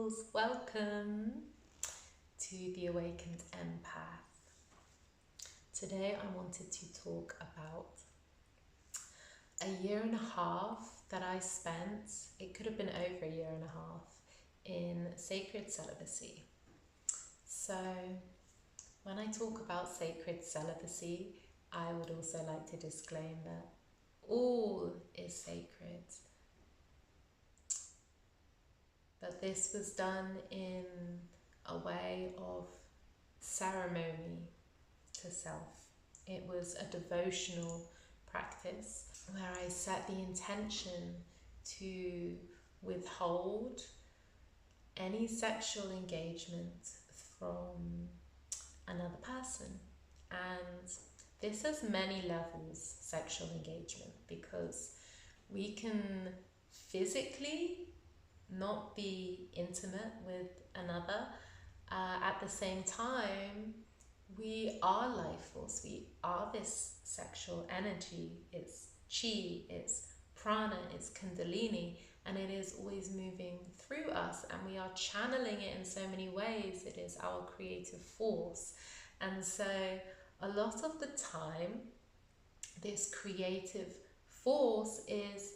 angels, welcome to the Awakened Empath. Today I wanted to talk about a year and a half that I spent, it could have been over a year and a half, in sacred celibacy. So when I talk about sacred celibacy, I would also like to disclaim that all is sacred. But this was done in a way of ceremony to self. It was a devotional practice where I set the intention to withhold any sexual engagement from another person. And this has many levels, sexual engagement, because we can physically not be intimate with another. At the same time, we are life force, we are this sexual energy. It's chi, it's prana, it's kundalini, and it is always moving through us, and we are channeling it in so many ways. It is our creative force. And so a lot of the time, this creative force is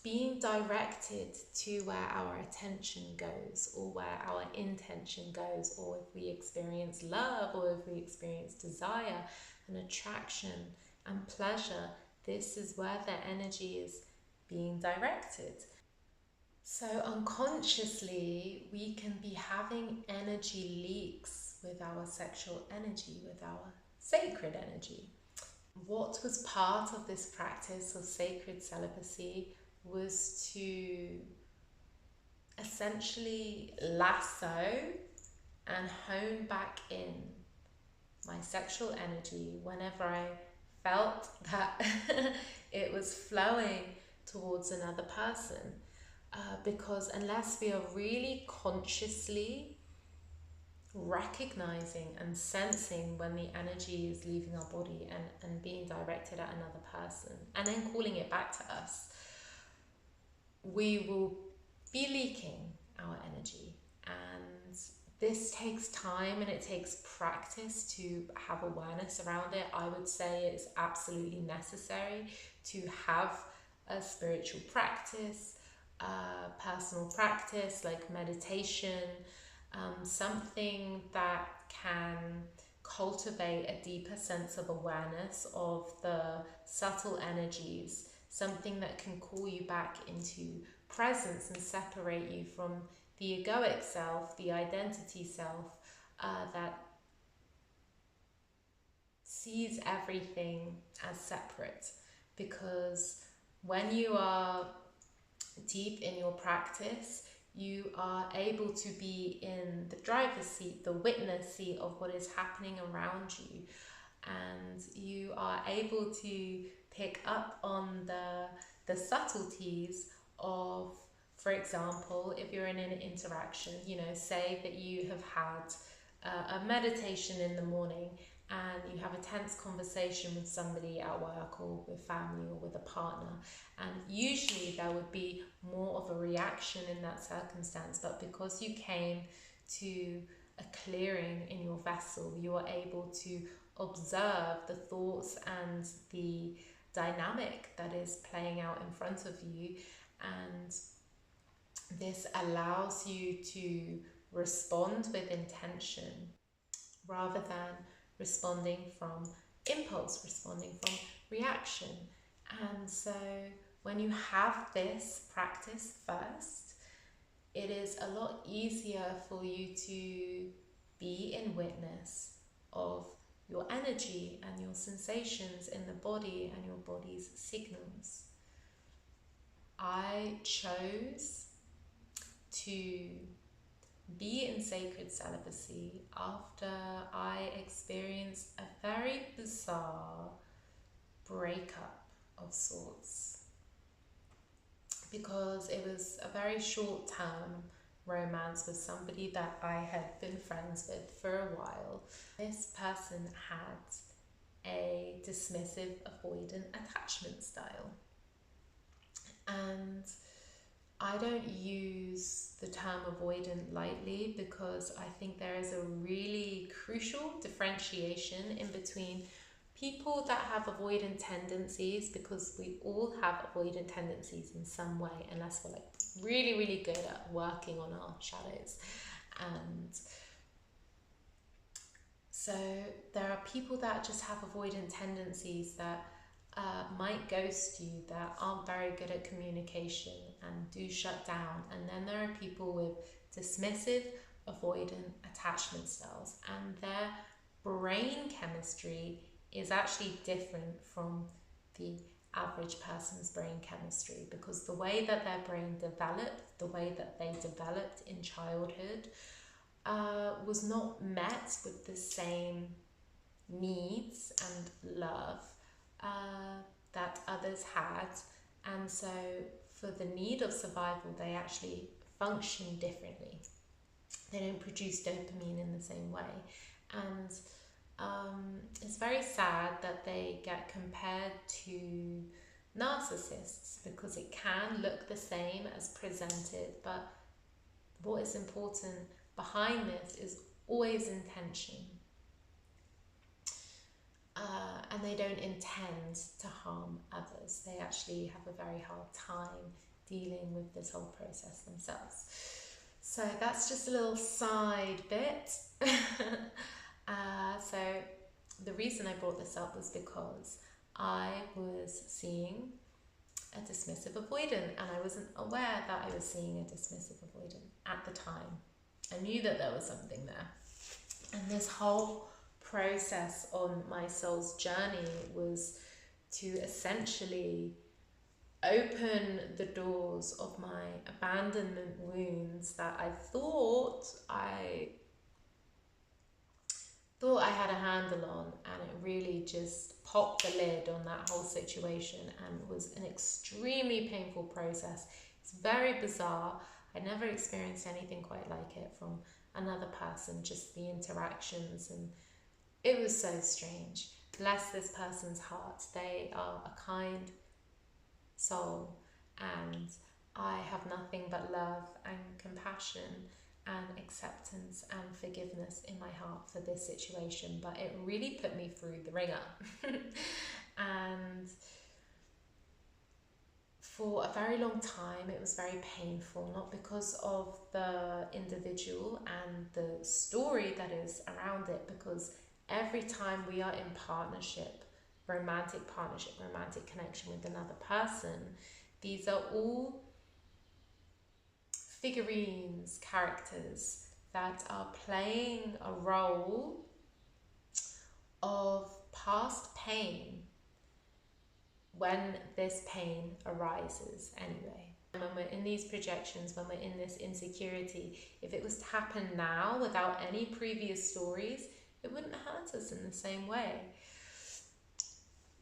being directed to where our attention goes, or where our intention goes, or if we experience love, or if we experience desire and attraction and pleasure, this is where the energy is being directed. So unconsciously, we can be having energy leaks with our sexual energy, with our sacred energy. What was part of this practice of sacred celibacy was to essentially lasso and hone back in my sexual energy whenever I felt that it was flowing towards another person. Because unless we are really consciously recognizing and sensing when the energy is leaving our body and being directed at another person, and then calling it back to us, we will be leaking our energy. And this takes time and it takes practice to have awareness around it. I would say it's absolutely necessary to have a spiritual practice, personal practice like meditation, something that can cultivate a deeper sense of awareness of the subtle energies, something that can call you back into presence and separate you from the egoic self, the identity self, that sees everything as separate. Because when you are deep in your practice, you are able to be in the driver's seat, the witness seat of what is happening around you. And you are able to pick up on the subtleties of, for example, if you're in an interaction, say that you have had a meditation in the morning and you have a tense conversation with somebody at work or with family or with a partner, and usually there would be more of a reaction in that circumstance, but because you came to a clearing in your vessel, you are able to observe the thoughts and the dynamic that is playing out in front of you, and this allows you to respond with intention rather than responding from impulse, responding from reaction. And so when you have this practice first, it is a lot easier for you to be in witness of your energy and your sensations in the body and your body's signals. I chose to be in sacred celibacy after I experienced a very bizarre breakup of sorts, because it was a very short-term romance with somebody that I had been friends with for a while. This person had a dismissive, avoidant attachment style, and I don't use the term avoidant lightly, because I think there is a really crucial differentiation in between people that have avoidant tendencies, because we all have avoidant tendencies in some way, unless we're like really, really good at working on our shadows. And so there are people that just have avoidant tendencies that might ghost you, that aren't very good at communication and do shut down. And then there are people with dismissive, avoidant attachment styles, and their brain chemistry is actually different from the average person's brain chemistry, because the way that their brain developed, the way that they developed in childhood, was not met with the same needs and love that others had. And so for the need of survival, they actually function differently. They don't produce dopamine in the same way. And it's very sad that they get compared to narcissists, because it can look the same as presented, but what is important behind this is always intention. And they don't intend to harm others. They actually have a very hard time dealing with this whole process themselves. So that's just a little side bit. So the reason I brought this up was because I was seeing a dismissive avoidant, and I wasn't aware that I was seeing a dismissive avoidant at the time. I knew that there was something there. And this whole process on my soul's journey was to essentially open the doors of my abandonment wounds that I thought I had a handle on, and it really just popped the lid on that whole situation, and was an extremely painful process. It's very bizarre. I never experienced anything quite like it from another person, just the interactions, and it was so strange. Bless this person's heart. They are a kind soul, and I have nothing but love and compassion and acceptance and forgiveness in my heart for this situation, but it really put me through the ringer. And for a very long time it was very painful, not because of the individual and the story that is around it, because every time we are in partnership, romantic connection with another person, these are all figurines, characters that are playing a role of past pain when this pain arises anyway. When we're in these projections, when we're in this insecurity, if it was to happen now without any previous stories, it wouldn't hurt us in the same way.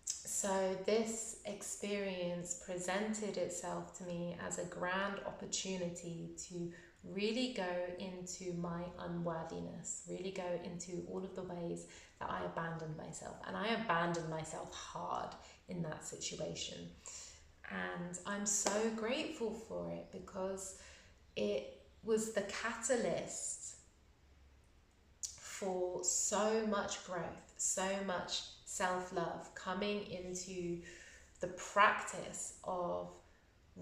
So this experience presented itself to me as a grand opportunity to really go into my unworthiness, really go into all of the ways that I abandoned myself. And I abandoned myself hard in that situation. And I'm so grateful for it, because it was the catalyst for so much growth, so much self-love, coming into the practice of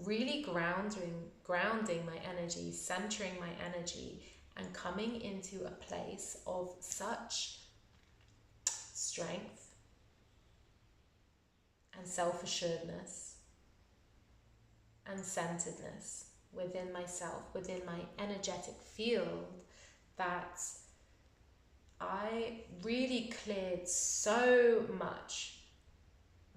really grounding my energy, centering my energy, and coming into a place of such strength and self-assuredness and centeredness within myself, within my energetic field, that I really cleared so much.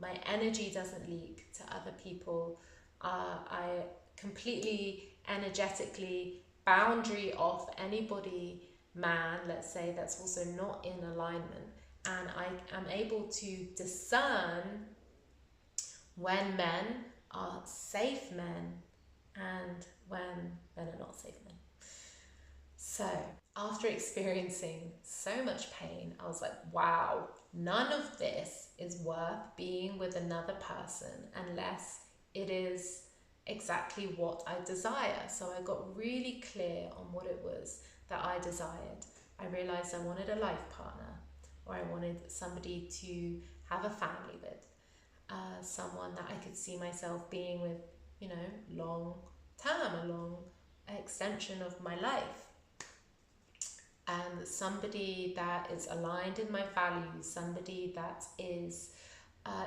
My energy doesn't leak to other people. I completely energetically boundary off anybody, man, let's say, that's also not in alignment. And I am able to discern when men are safe men and when men are not safe men. So after experiencing so much pain, I was like, wow, none of this is worth being with another person unless it is exactly what I desire. So I got really clear on what it was that I desired. I realized I wanted a life partner, or I wanted somebody to have a family with, someone that I could see myself being with, you know, long term, a long extension of my life. And somebody that is aligned in my values, somebody that is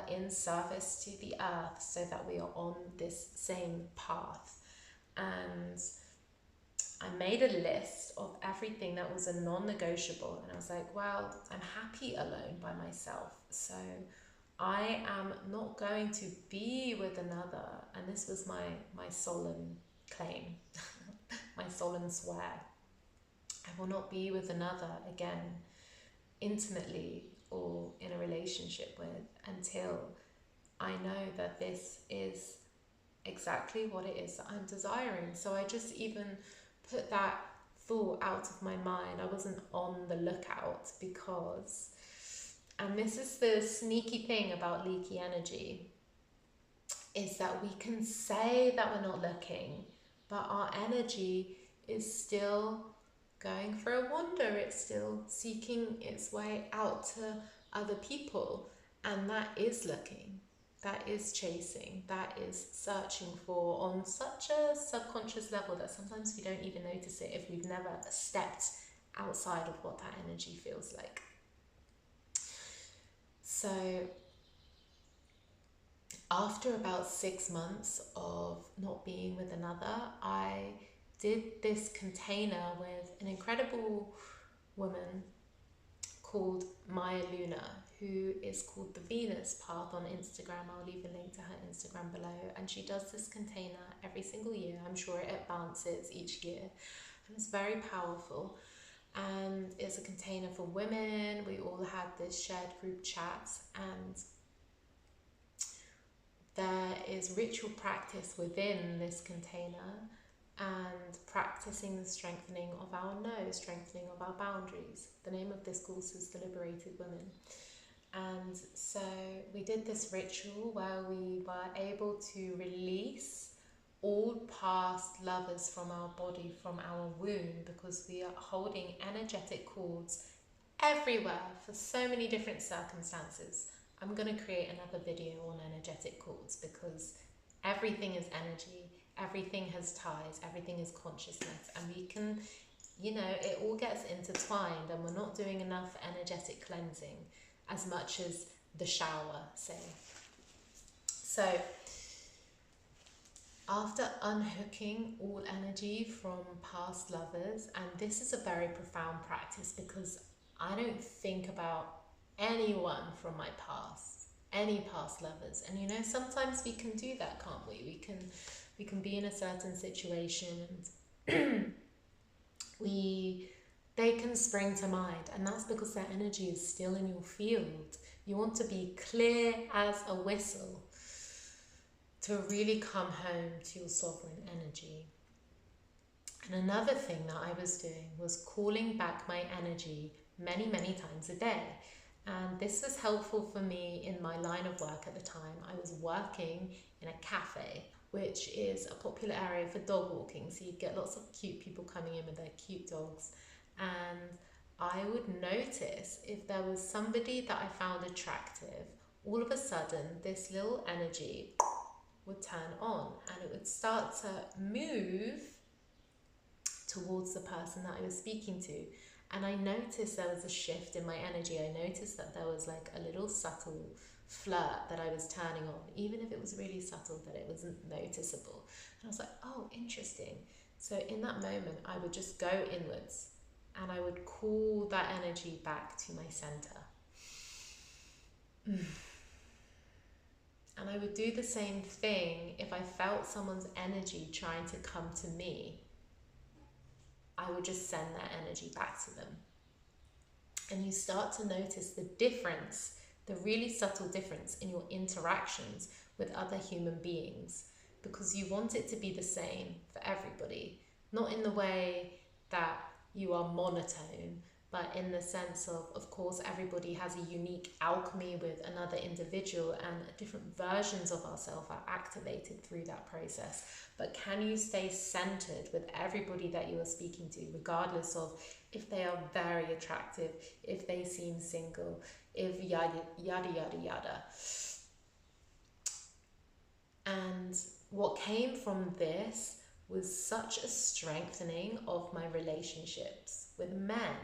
in service to the earth, so that we are on this same path. And I made a list of everything that was a non-negotiable, and I was like, well, I'm happy alone by myself, so I am not going to be with another. And this was my solemn claim, my solemn swear. I will not be with another again, intimately or in a relationship with, until I know that this is exactly what it is that I'm desiring. So I just even put that thought out of my mind. I wasn't on the lookout, because, and this is the sneaky thing about leaky energy, is that we can say that we're not looking, but our energy is still going for a wander. It's still seeking its way out to other people, and that is looking, that is chasing, that is searching for, on such a subconscious level that sometimes we don't even notice it if we've never stepped outside of what that energy feels like. So after about 6 months of not being with another, I did this container with an incredible woman called Maya Luna, who is called the Venus Path on Instagram. I'll leave a link to her Instagram below. And she does this container every single year. I'm sure it advances each year, and it's very powerful. And it's a container for women. We all had this shared group chat, and there is ritual practice within this container, and practicing the strengthening of our nose, strengthening of our boundaries. The name of this course is The Liberated Women. And so we did this ritual where we were able to release all past lovers from our body, from our womb, because we are holding energetic cords everywhere for so many different circumstances. I'm going to create another video on energetic cords, because everything is energy, everything has ties, everything is consciousness, and we can, you know, it all gets intertwined, and we're not doing enough energetic cleansing as much as the shower, say. So after unhooking all energy from past lovers, and this is a very profound practice, because I don't think about anyone from my past, any past lovers. And you know, sometimes we can do that, can't we? We can be in a certain situation, and they can spring to mind, and that's because their energy is still in your field. You want to be clear as a whistle to really come home to your sovereign energy. And another thing that I was doing was calling back my energy many, many times a day. And this was helpful for me in my line of work at the time. I was working in a cafe, which is a popular area for dog walking. So you'd get lots of cute people coming in with their cute dogs. And I would notice if there was somebody that I found attractive, all of a sudden this little energy would turn on, and it would start to move towards the person that I was speaking to. And I noticed there was a shift in my energy. I noticed that there was like a little subtle flirt that I was turning on, even if it was really subtle, that it wasn't noticeable. And I was like, oh, interesting. So in that moment, I would just go inwards, and I would call that energy back to my center. And I would do the same thing if I felt someone's energy trying to come to me. I would just send that energy back to them. And you start to notice the difference, the really subtle difference in your interactions with other human beings, because you want it to be the same for everybody, not in the way that you are monotone, but in the sense of course, everybody has a unique alchemy with another individual, and different versions of ourselves are activated through that process. But can you stay centered with everybody that you are speaking to, regardless of if they are very attractive, if they seem single, if yada yada yada yada. And what came from this was such a strengthening of my relationships with men,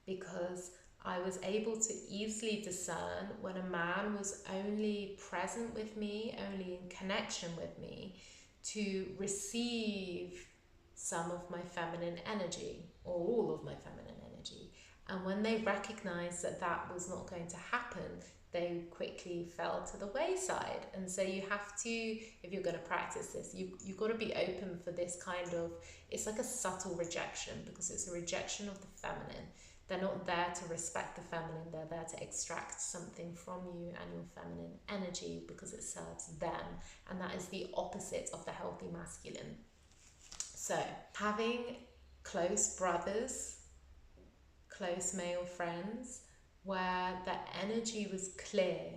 because I was able to easily discern when a man was only present with me, only in connection with me, to receive some of my feminine energy or all of my feminine energy. And when they recognized that that was not going to happen, they quickly fell to the wayside. And so you have to, if you're going to practice this, you've got to be open for this kind of, it's like a subtle rejection, because it's a rejection of the feminine. They're not there to respect the feminine, they're there to extract something from you and your feminine energy because it serves them. And that is the opposite of the healthy masculine. So having close brothers, close male friends, where the energy was clear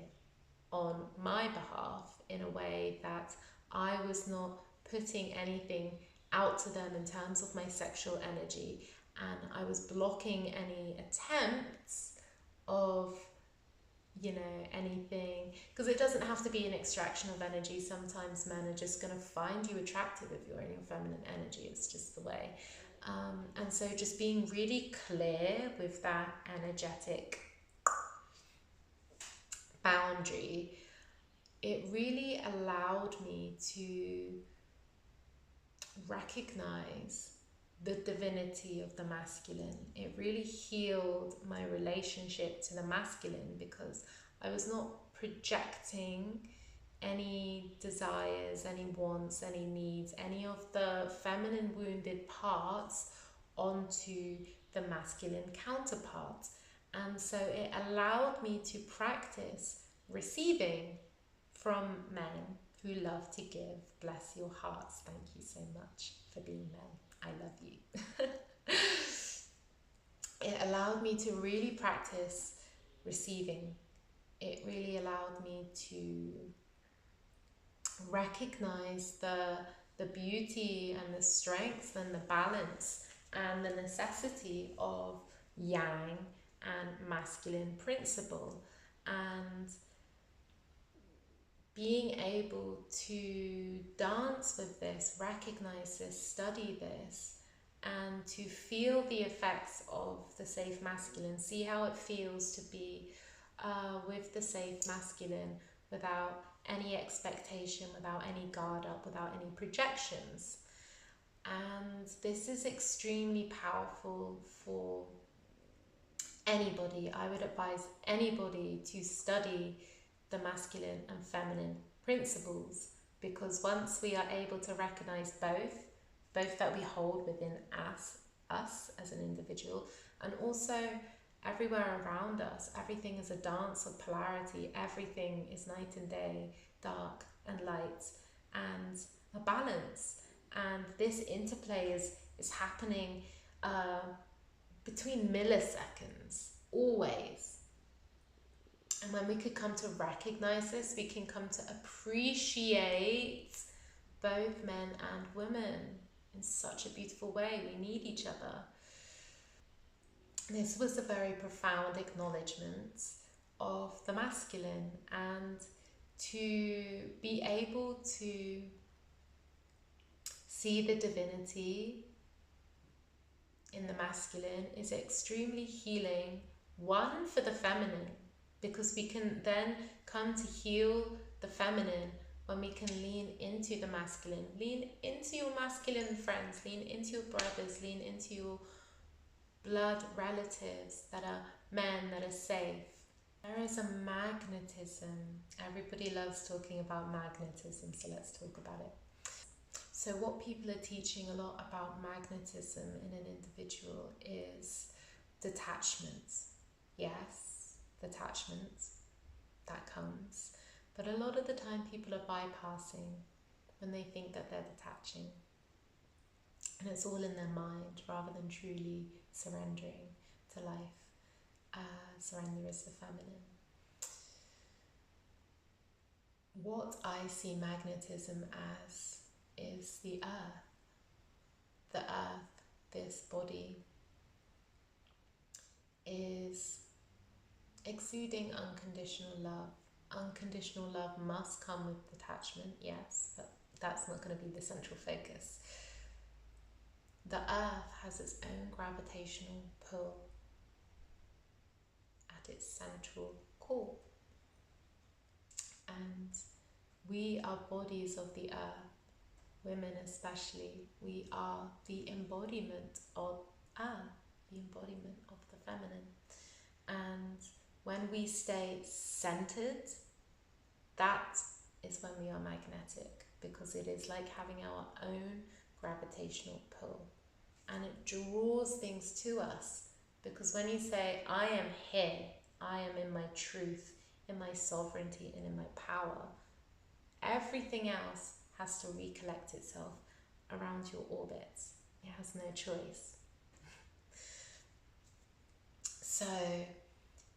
on my behalf in a way that I was not putting anything out to them in terms of my sexual energy, and I was blocking any attempts of, you know, anything, because it doesn't have to be an extraction of energy. Sometimes men are just going to find you attractive if you're in your feminine energy. It's just the way. And so just being really clear with that energetic boundary, it really allowed me to recognize the divinity of the masculine. It really healed my relationship to the masculine, because I was not projecting any desires, any wants, any needs, any of the feminine wounded parts onto the masculine counterpart. And so it allowed me to practice receiving from men who love to give. Bless your hearts. Thank you so much for being men. I love you. It allowed me to really practice receiving. It really allowed me to recognize the beauty and the strength and the balance and the necessity of yang and masculine principle, and being able to dance with this, recognize this, study this, and to feel the effects of the safe masculine, see how it feels to be with the safe masculine without any expectation, without any guard up, without any projections. And this is extremely powerful for anybody. I would advise anybody to study the masculine and feminine principles, because once we are able to recognize both that we hold within us as an individual, and also everywhere around us, everything is a dance of polarity. Everything is night and day, dark and light, and a balance. And this interplay is happening between milliseconds, always. And when we could come to recognize this, we can come to appreciate both men and women in such a beautiful way. We need each other. This was a very profound acknowledgement of the masculine, and to be able to see the divinity in the masculine is extremely healing. One, for the feminine, because we can then come to heal the feminine when we can lean into the masculine. Lean into your masculine friends, lean into your brothers, lean into your blood relatives that are men, that are safe. There is a magnetism. Everybody loves talking about magnetism, so let's talk about it. So what people are teaching a lot about magnetism in an individual is detachment. Yes, detachment, that comes. But a lot of the time people are bypassing when they think that they're detaching. And it's all in their mind rather than truly surrendering. to life. Surrender is the feminine. What I see magnetism as is the earth. The earth, this body, is exuding unconditional love. Unconditional love must come with detachment, yes, but that's not going to be the central focus. The earth has its own gravitational pull at its central core. And we are bodies of the earth, women especially. We are the embodiment of earth, the embodiment of the feminine. And when we stay centered, that is when we are magnetic, because it is like having our own gravitational pull, and it draws things to us. Because when you say, I am here, I am in my truth, in my sovereignty, and in my power, everything else has to recollect itself around your orbit. It has no choice. So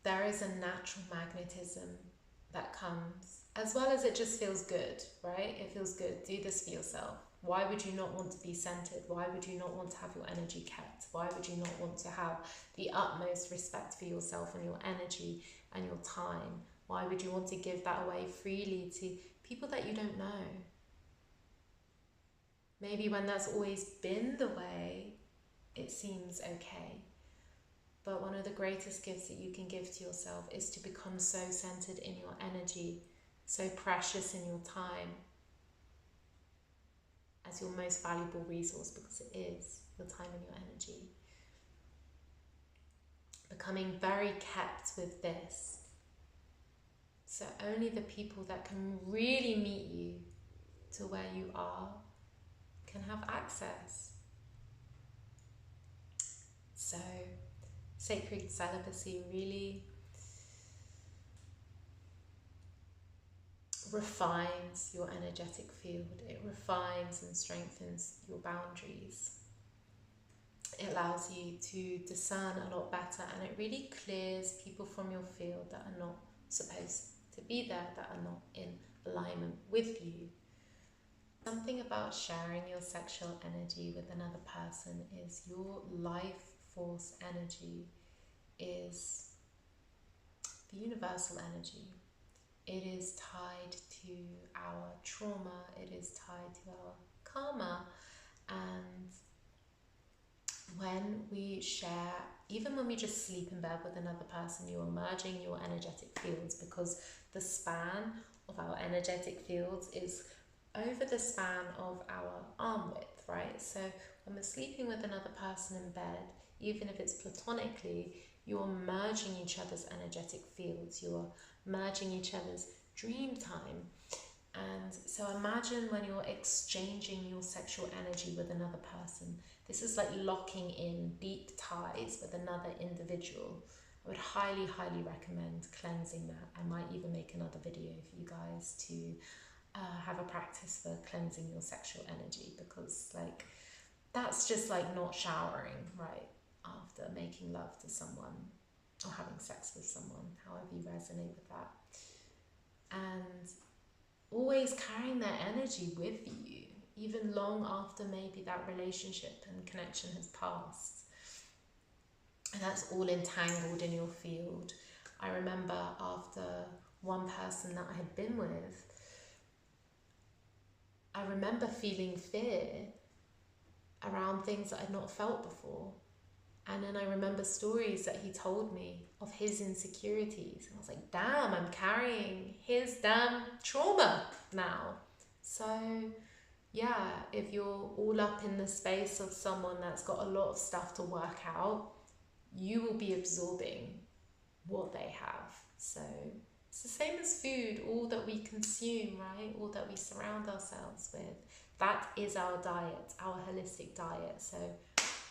there is a natural magnetism that comes, as well as it just feels good, right? It feels good. Do this for yourself. Why would you not want to be centered? Why would you not want to have your energy kept? Why would you not want to have the utmost respect for yourself and your energy and your time? Why would you want to give that away freely to people that you don't know? Maybe when that's always been the way, it seems okay. But one of the greatest gifts that you can give to yourself is to become so centered in your energy, so precious in your time, as your most valuable resource, because it is your time and your energy. Becoming very kept with this. So only the people that can really meet you to where you are can have access. So Sacred Celibacy really refines your energetic field. It refines and strengthens your boundaries. It allows you to discern a lot better, and it really clears people from your field that are not supposed to be there, that are not in alignment with you. Something about sharing your sexual energy with another person is your life force energy is the universal energy. It is tied to our trauma, it is tied to our karma, and when we share, even when we just sleep in bed with another person, you are merging your energetic fields, because the span of our energetic fields is over the span of our arm width, right? So when we're sleeping with another person in bed, even if it's platonically, you're merging each other's energetic fields, you're merging each other's dream time. And so imagine when you're exchanging your sexual energy with another person. This is like locking in deep ties with another individual. I would highly, highly recommend cleansing that. I might even make another video for you guys to have a practice for cleansing your sexual energy, because like that's just like not showering right after making love to someone or having sex with someone, however you resonate with that. And always carrying their energy with you, even long after maybe that relationship and connection has passed. And that's all entangled in your field. I remember after one person that I had been with, I remember feeling fear around things that I'd not felt before. And then I remember stories that he told me of his insecurities. And I was like, damn, I'm carrying his damn trauma now. So yeah, if you're all up in the space of someone that's got a lot of stuff to work out, you will be absorbing what they have. So it's the same as food, all that we consume, right? All that we surround ourselves with. That is our diet, our holistic diet. So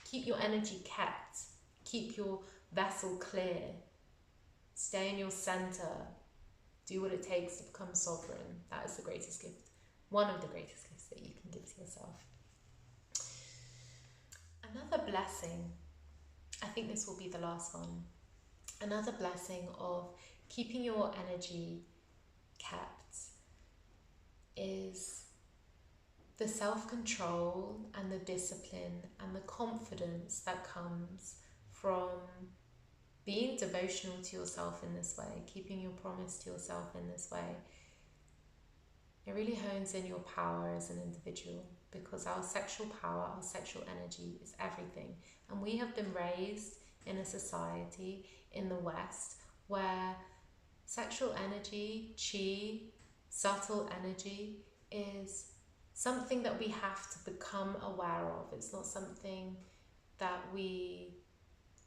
keep your energy kept, keep your vessel clear, stay in your center, do what it takes to become sovereign. That is the greatest gift, one of the greatest gifts that you can give to yourself. Another blessing, I think this will be the last one. Another blessing of keeping your energy kept is the self-control and the discipline and the confidence that comes from being devotional to yourself in this way, keeping your promise to yourself in this way. It really hones in your power as an individual, because our sexual power, our sexual energy is everything. And we have been raised in a society in the West where sexual energy, chi, subtle energy, is something that we have to become aware of. It's not something that we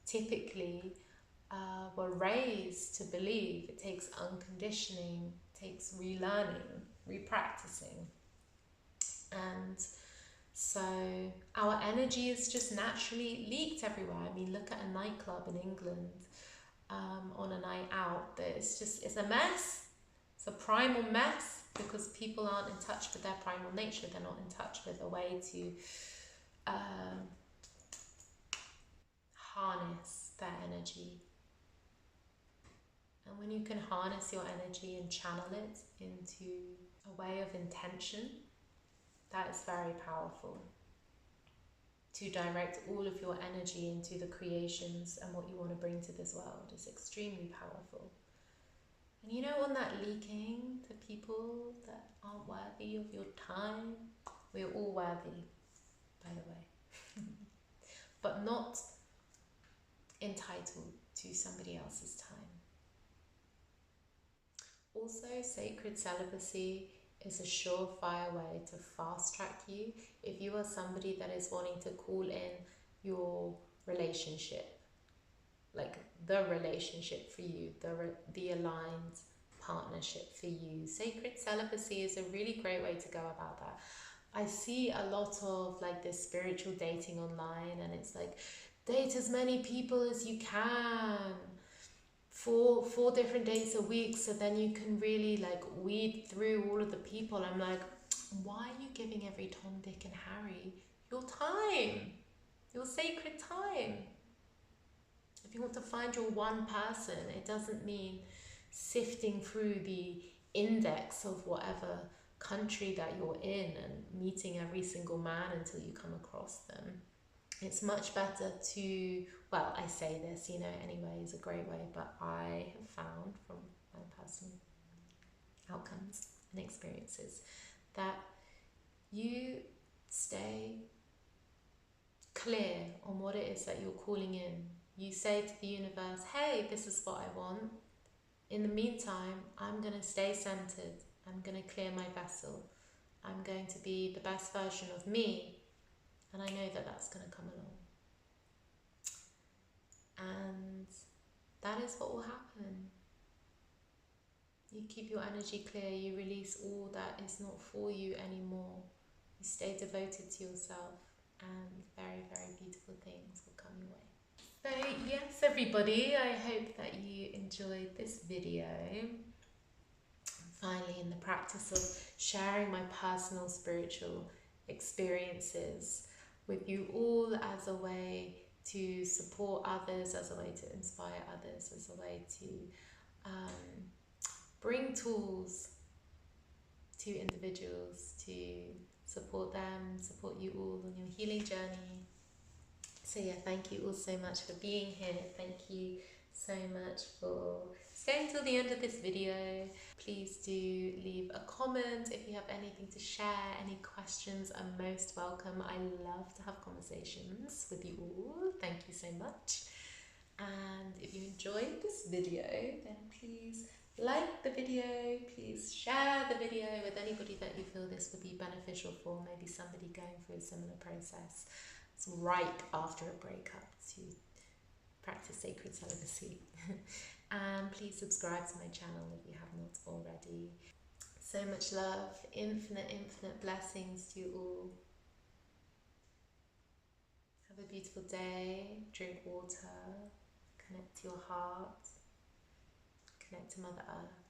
typically were raised to believe. It takes unconditioning, it takes relearning, repracticing. And so our energy is just naturally leaked everywhere. I mean, look at a nightclub in England on a night out. It's a mess. It's a primal mess, because people aren't in touch with their primal nature. They're not in touch with a way to harness their energy. And when you can harness your energy and channel it into a way of intention, that is very powerful. To direct all of your energy into the creations and what you want to bring to this world is extremely powerful. And you know, on that leaking to people that aren't worthy of your time, we're all worthy, by the way, but not entitled to somebody else's time. Also, sacred celibacy is a surefire way to fast track you if you are somebody that is wanting to call in your relationship, like the relationship for you, the aligned partnership for you. Sacred celibacy is a really great way to go about that. I see a lot of like this spiritual dating online, and it's like, date as many people as you can, four different dates a week, so then you can really like weed through all of the people. I'm like, why are you giving every Tom, Dick and Harry your time, your sacred time? If you want to find your one person, it doesn't mean sifting through the index of whatever country that you're in and meeting every single man until you come across them. It's much better to, well, I say this, you know, anyway, is a great way, but I have found from my personal outcomes and experiences that you stay clear on what it is that you're calling in. You say to the universe, hey, this is what I want. In the meantime, I'm going to stay centered. I'm going to clear my vessel. I'm going to be the best version of me. And I know that that's going to come along. And that is what will happen. You keep your energy clear. You release all that is not for you anymore. You stay devoted to yourself, and very, very beautiful things will come your way. So yes, everybody, I hope that you enjoyed this video. Finally, in the practice of sharing my personal spiritual experiences with you all as a way to support others, as a way to inspire others, as a way to bring tools to individuals to support them, support you all on your healing journey. So yeah, thank you all so much for being here. Thank you so much for staying till the end of this video. Please do leave a comment if you have anything to share. Any questions are most welcome. I love to have conversations with you all. Thank you so much. And if you enjoyed this video, then please like the video, please share the video with anybody that you feel this would be beneficial for, maybe somebody going through a similar process. It's ripe after a breakup to practice sacred celibacy. And please subscribe to my channel if you have not already. So much love, infinite, infinite blessings to you all. Have a beautiful day, drink water, connect to your heart, connect to Mother Earth.